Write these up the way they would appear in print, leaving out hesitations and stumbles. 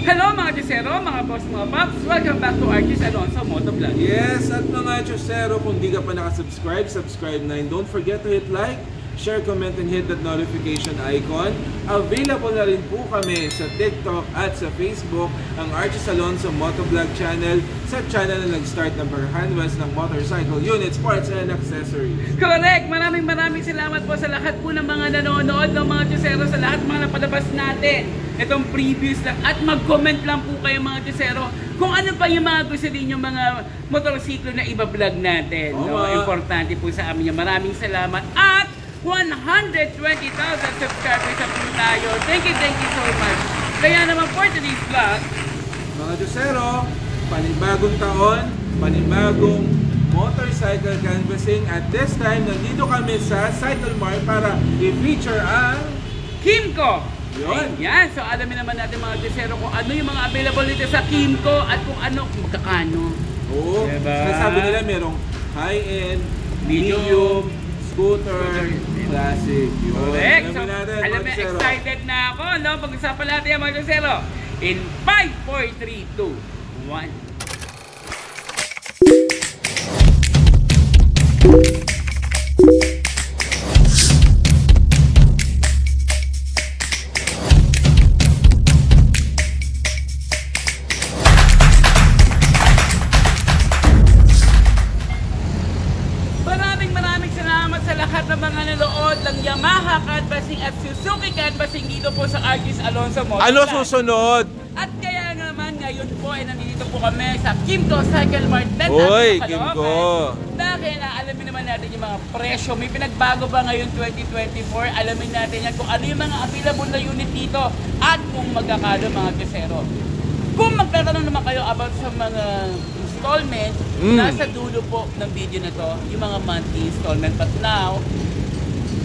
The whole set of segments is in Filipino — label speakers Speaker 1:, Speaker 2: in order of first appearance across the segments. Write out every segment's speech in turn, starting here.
Speaker 1: Hello mga Chusero, mga boss, mga paps. Welcome back to Archis Alonso Motovlog.
Speaker 2: Yes, at mga Chusero, kung di ka pa nakasubscribe, subscribe na, and don't forget to hit like, share, comment, and hit that notification icon. Available na rin po kami sa TikTok at sa Facebook, ang Archis Alonso Motovlog channel, sa channel na nag-start ng Berhanwas ng motorcycle units, parts, and accessories.
Speaker 1: Correct! Maraming salamat po sa lahat po ng mga nanonood ng mga Chusero, sa lahat mga napalabas natin. Itong previous lang, at mag-comment lang po kayo mga Chusero kung ano pa yung mga gusto din yung mga motorsiklo na iba-vlog natin. No? Importante po sa amin yung maraming salamat. At 120,000 subscribers na po tayo. Thank you so much. Kaya naman for today's vlog,
Speaker 2: mga Chusero, panibagong taon, panibagong motorcycle canvassing. At this time, nandito kami sa Cycle Mart para i-feature ang
Speaker 1: Kymco.
Speaker 2: Yun.
Speaker 1: Yan. So alamin naman natin mga Chusero kung ano yung mga available dito sa Kymco at kung ano, magkakano.
Speaker 2: Oo.
Speaker 1: Diba?
Speaker 2: Sabi nila merong high-end, medium, scooter, classic. Yun.
Speaker 1: Correct. So,
Speaker 2: natin,
Speaker 1: alam mo, excited na ako. No? Pag-usapan natin yan mga Chusero. In 5, 4, 3, 2, 1. Yamaha Canvassing at Suzuki Canvassing dito po sa Archis Alonso Motovlog.
Speaker 2: Ano susunod?
Speaker 1: At kaya naman ngayon po ay nandito po kami sa Kymco Cycle Mart.
Speaker 2: Uy, Kymco!
Speaker 1: Dahil alamin naman natin yung mga presyo. May pinagbago ba ngayon 2024? Alamin natin yan kung ano yung mga available na unit dito at kung magkakano mga Chusero. Kung magtatanong naman kayo about sa mga installment, nasa dulo po ng video na to yung mga monthly installment. But now,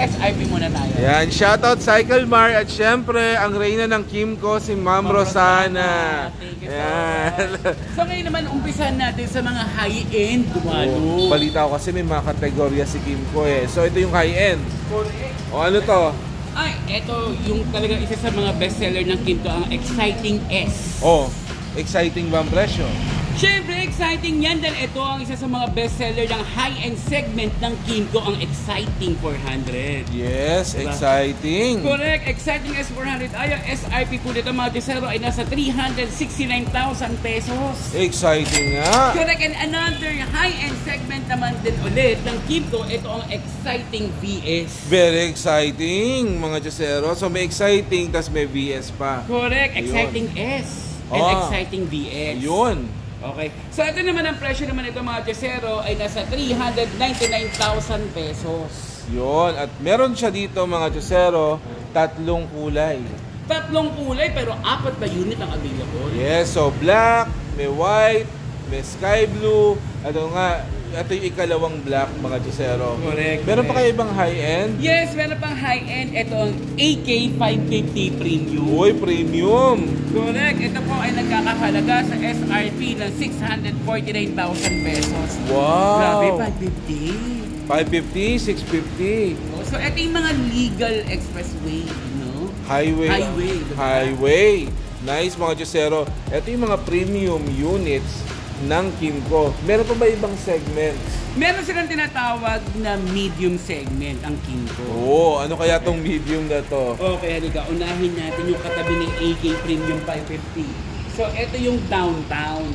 Speaker 1: SIP muna tayo.
Speaker 2: Yan, shoutout Cycle Mart at syempre ang reyna ng Kymco si Ma'am Rosana.
Speaker 1: Thank you so much. So ngayon naman umpisan natin sa mga high-end dumalo.
Speaker 2: Balita ko kasi may mga kategorya si Kymco eh. So ito yung high-end.
Speaker 1: Correct.
Speaker 2: O ano to?
Speaker 1: Ay, ito yung talaga isa sa mga bestseller ng Kymco, ang Exciting S.
Speaker 2: Oh, exciting ba ang presyo?
Speaker 1: Siyempre, exciting yan dahil ito ang isa sa mga bestseller ng high-end segment ng Kymco, ang Exciting 400.
Speaker 2: Yes,
Speaker 1: diba?
Speaker 2: Exciting.
Speaker 1: Correct, Exciting S400. Ay, ang SIP po dito mga Chusero ay nasa 369,000 pesos.
Speaker 2: Exciting nga.
Speaker 1: Correct, and another high-end segment naman din ulit ng Kymco, ito ang Exciting VS.
Speaker 2: Very exciting mga Chusero. So may exciting, tas may VS pa.
Speaker 1: Correct, Exciting S and Exciting VS.
Speaker 2: Yun.
Speaker 1: Okay. So ito naman ang presyo naman ito mga Chusero ay nasa 399,000 pesos.
Speaker 2: Yun. At meron siya dito mga Chusero, tatlong kulay.
Speaker 1: Tatlong kulay pero apat na unit ang available.
Speaker 2: Yes, so black, may white, may sky blue, ito yung ikalawang black mga Chusero.
Speaker 1: Correct.
Speaker 2: Meron pa kayo ibang high-end?
Speaker 1: Yes, meron pang high-end. Ito ang AK550 Premium.
Speaker 2: Uy, premium!
Speaker 1: Correct. Ito po ay nagkakahalaga sa SRP ng 649,000 pesos.
Speaker 2: Wow!
Speaker 1: Grabe, 550.
Speaker 2: 550, 650.
Speaker 1: So ito yung mga legal expressway, no?
Speaker 2: Highway. Nice mga Chusero. Ito yung mga premium units ng Kymco. Meron pa ba ibang segments?
Speaker 1: Meron silang tinatawag na medium segment ang Kymco.
Speaker 2: Oo, ano kaya tong medium na to?
Speaker 1: Okay, halika. Unahin natin yung katabi ng AK Premium 550. So, ito yung downtown.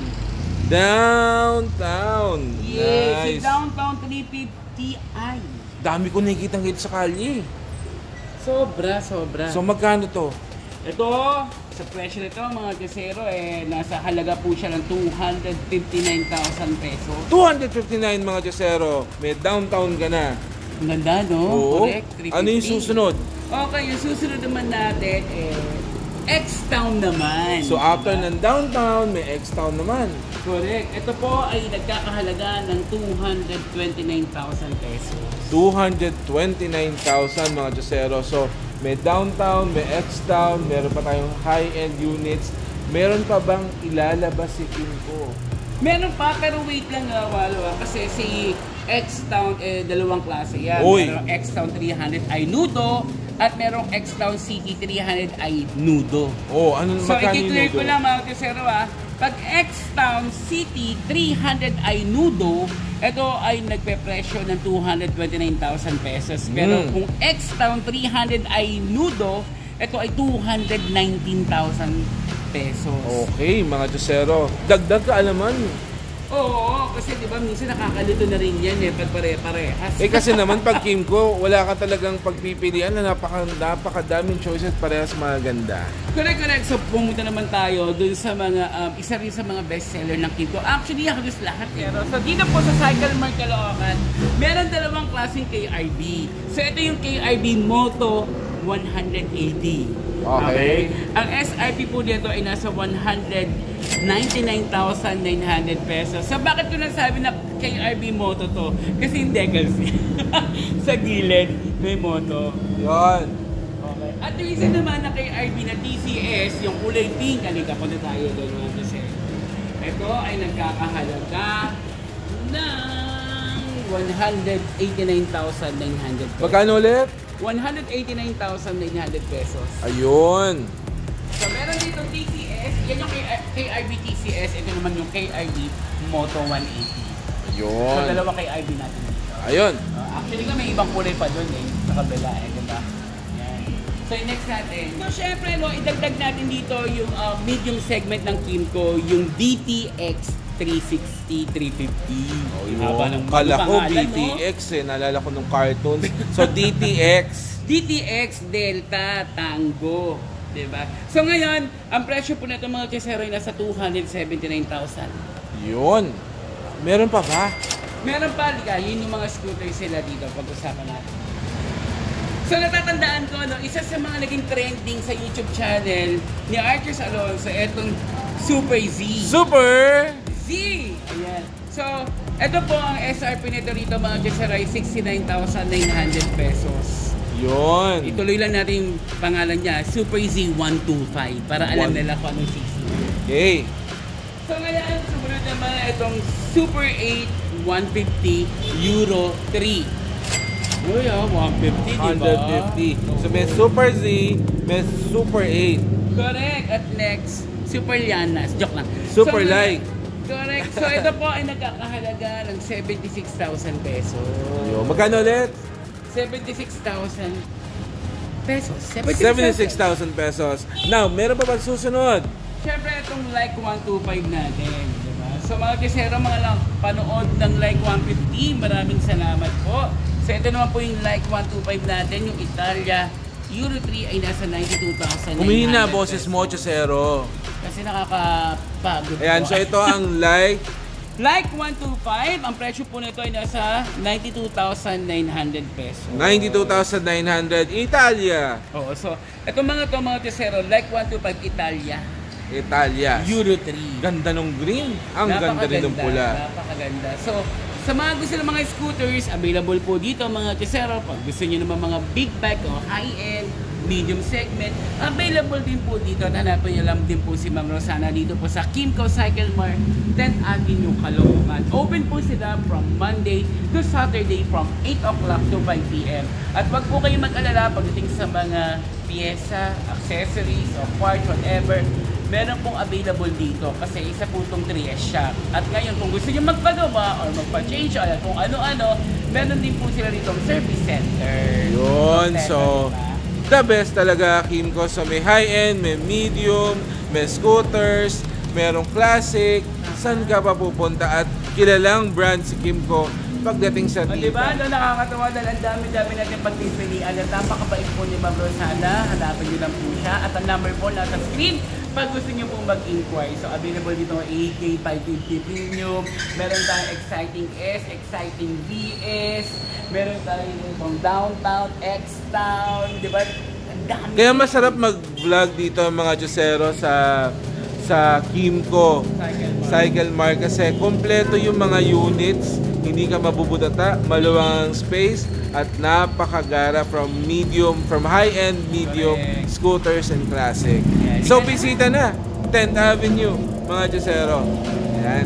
Speaker 2: Downtown!
Speaker 1: Yes,
Speaker 2: Nice.
Speaker 1: yung downtown 350i.
Speaker 2: Dami ko nakikitang hit sa kalye.
Speaker 1: Sobra.
Speaker 2: So, magkano to?
Speaker 1: Ito, sa presyo nito mga Chusero, nasa halaga po siya ng 259,000 pesos.
Speaker 2: 259 mga Chusero. May downtown ka na.
Speaker 1: Ganda, no?
Speaker 2: Oo.
Speaker 1: Correct, 350.
Speaker 2: Ano yung susunod?
Speaker 1: Okay, yung susunod naman natin, X-Town naman.
Speaker 2: So after ng downtown, may X-Town naman.
Speaker 1: Correct. Ito po ay nagkakahalaga ng 229,000 pesos.
Speaker 2: 229,000 mga Chusero. So may downtown, may X-Town, meron pa tayong high-end units. Meron pa bang ilalabas si Kymco?
Speaker 1: Meron pa, pero wait lang Walo. Kasi si X-Town, dalawang klase yan.
Speaker 2: Oy.
Speaker 1: Pero X-Town 300 ay nuto at merong X-Town City 300i Nudo.
Speaker 2: Oh, ano
Speaker 1: So,
Speaker 2: magkano
Speaker 1: i-clear
Speaker 2: yung
Speaker 1: ko
Speaker 2: nudo?
Speaker 1: lang mga Kusero pag X-Town City 300i Nudo, ito ay nagpe-presyo ng 229,000 pesos. Pero kung X-Town 300i Nudo, ito ay 219,000 pesos.
Speaker 2: Okay, mga Diyosero. Dagdag kaalaman.
Speaker 1: Oo, kasi di ba minsan nakakalito na rin yan pag pare-parehas.
Speaker 2: Kasi naman pag Kimco, wala ka talagang pagpipilian na napakadaming choices parehas maganda.
Speaker 1: Correct. So pumunta naman tayo dun sa mga, isa rin sa mga bestseller ng Kimco. Actually, halos lahat. Pero so dito po sa Cycle Mart Caloocan, meron dalawang klaseng KRB. So ito yung KRB Moto 180.
Speaker 2: Okay.
Speaker 1: Ang SRP po dito ay nasa 199,900 pesos. So bakit ko nasabi na KRB Moto to? Kasi yung decals sa gilid may moto.
Speaker 2: Yon.
Speaker 1: Okay. At yung isa naman na KRB na TCS, yung kulay pink, halika po na tayo doon kasi. Ito ay nagkakahalaga ng 189,900 pesos.
Speaker 2: Magkano ulit?
Speaker 1: 189,900 pesos.
Speaker 2: Ayun.
Speaker 1: So meron dito TCS, yan yung KRB TCS, ito naman yung KRB Moto 180.
Speaker 2: Ayun.
Speaker 1: So dalawa KRB natin dito.
Speaker 2: Ayun.
Speaker 1: Actually nga may ibang kulay pa doon sa kabila diba? Yan. So yung next natin. So syempre idagdag natin dito yung medium segment ng Kimco, yung DTX 360, 350.
Speaker 2: Oh,
Speaker 1: Haba ng
Speaker 2: kala ko
Speaker 1: pangalan,
Speaker 2: BTX naalala ko nung cartoons. So DTX.
Speaker 1: DTX Delta Tango. Diba? So ngayon, ang presyo po na itong mga Kusero ay nasa 279,000.
Speaker 2: Yun. Meron pa ba?
Speaker 1: Meron pa, yun yung mga scooter sila dito, pag-usapan natin. So natatandaan ko, isa sa mga naging trending sa YouTube channel ni Archers Alonso, etong Super Z.
Speaker 2: Super
Speaker 1: Z! Ayan. So, ito po ang SRP nito rito mga Kusero ay 69,900 pesos.
Speaker 2: Yun.
Speaker 1: Ituloy lang natin yung pangalan niya, Super Z 125, para alam nila kung anong CC.
Speaker 2: Okay.
Speaker 1: So ngayon, sumunod naman itong Super 8 150 Euro 3. Uy, 150, diba?
Speaker 2: 150. So may Super Z, may Super 8.
Speaker 1: Correct. At next, Super Llanas. Joke lang.
Speaker 2: Super
Speaker 1: So,
Speaker 2: Light.
Speaker 1: Correct. So ito po ay nagkakahalaga ng 76,000 pesos.
Speaker 2: Yo, magkano ulit?
Speaker 1: 76,000 pesos.
Speaker 2: 76,000 pesos. Now, meron pa ba susunod?
Speaker 1: Siyempre, itong Like 125 natin. Diba? So mga Kusero, mga lang panood ng Like 150, maraming salamat po. So ito naman po yung Like 125 natin, yung Italia Euro 3 ay nasa 92,900.
Speaker 2: Humihina boses mo, Chosero.
Speaker 1: Kasi nakakapagod
Speaker 2: Ayan,
Speaker 1: po.
Speaker 2: so ito ang like.
Speaker 1: Like 125, ang presyo po nito ay nasa 92,900 pesos.
Speaker 2: 92,900 Italia.
Speaker 1: Oo, so itong mga Kusero, Like 125 Italia
Speaker 2: Italia.
Speaker 1: Euro 3.
Speaker 2: Ganda nung green. Ang ganda rin ng pula.
Speaker 1: Napakaganda. So, sa mga gusto ng mga scooters, available po dito mga Kusero. Pag gusto nyo naman mga big bike o high-end, medium segment, available din po dito. Hanapin nyo lang din po si Ma'am Rosana dito po sa Kimco Cycle Mart, 10th Avenue, Caloocan. Open po sila from Monday to Saturday from 8 o'clock to 5 p.m. At wag po kayo mag-alala pagdating sa mga pyesa, accessories, o parts, whatever. Meron pong available dito kasi isa po itong 3S shop. At ngayon kung gusto nyo magpagawa or magpa-change or kung ano-ano, meron din po sila dito service center.
Speaker 2: Yun, so the best talaga Kimco. So may high-end, may medium, may scooters, merong classic. Saan ka pa pupunta? At kilalang brand si Kimco pagdating sa
Speaker 1: O diba, nakakatawa dahil ang dami-dami natin pagpipilian at napakabait po ni Ma'am Rosana. Hanapin nyo lang po siya at ang number po nasa screen pag gusto nyo pong mag-inquire. So available dito ng AK 550 Premium, meron tayong Exciting S, Exciting VS, meron tayong itong Downtown, X-Town, diba? Ang dami.
Speaker 2: Kaya masarap mag-vlog dito mga Kusero sa Kimco Cycle Mart kasi kompleto yung mga units, hindi ka mabubudata, maluwang space at napakagara from high-end, medium,
Speaker 1: Correct.
Speaker 2: scooters and classic.
Speaker 1: Yeah,
Speaker 2: So bisita na 10th Avenue mga Kusero. Ayan.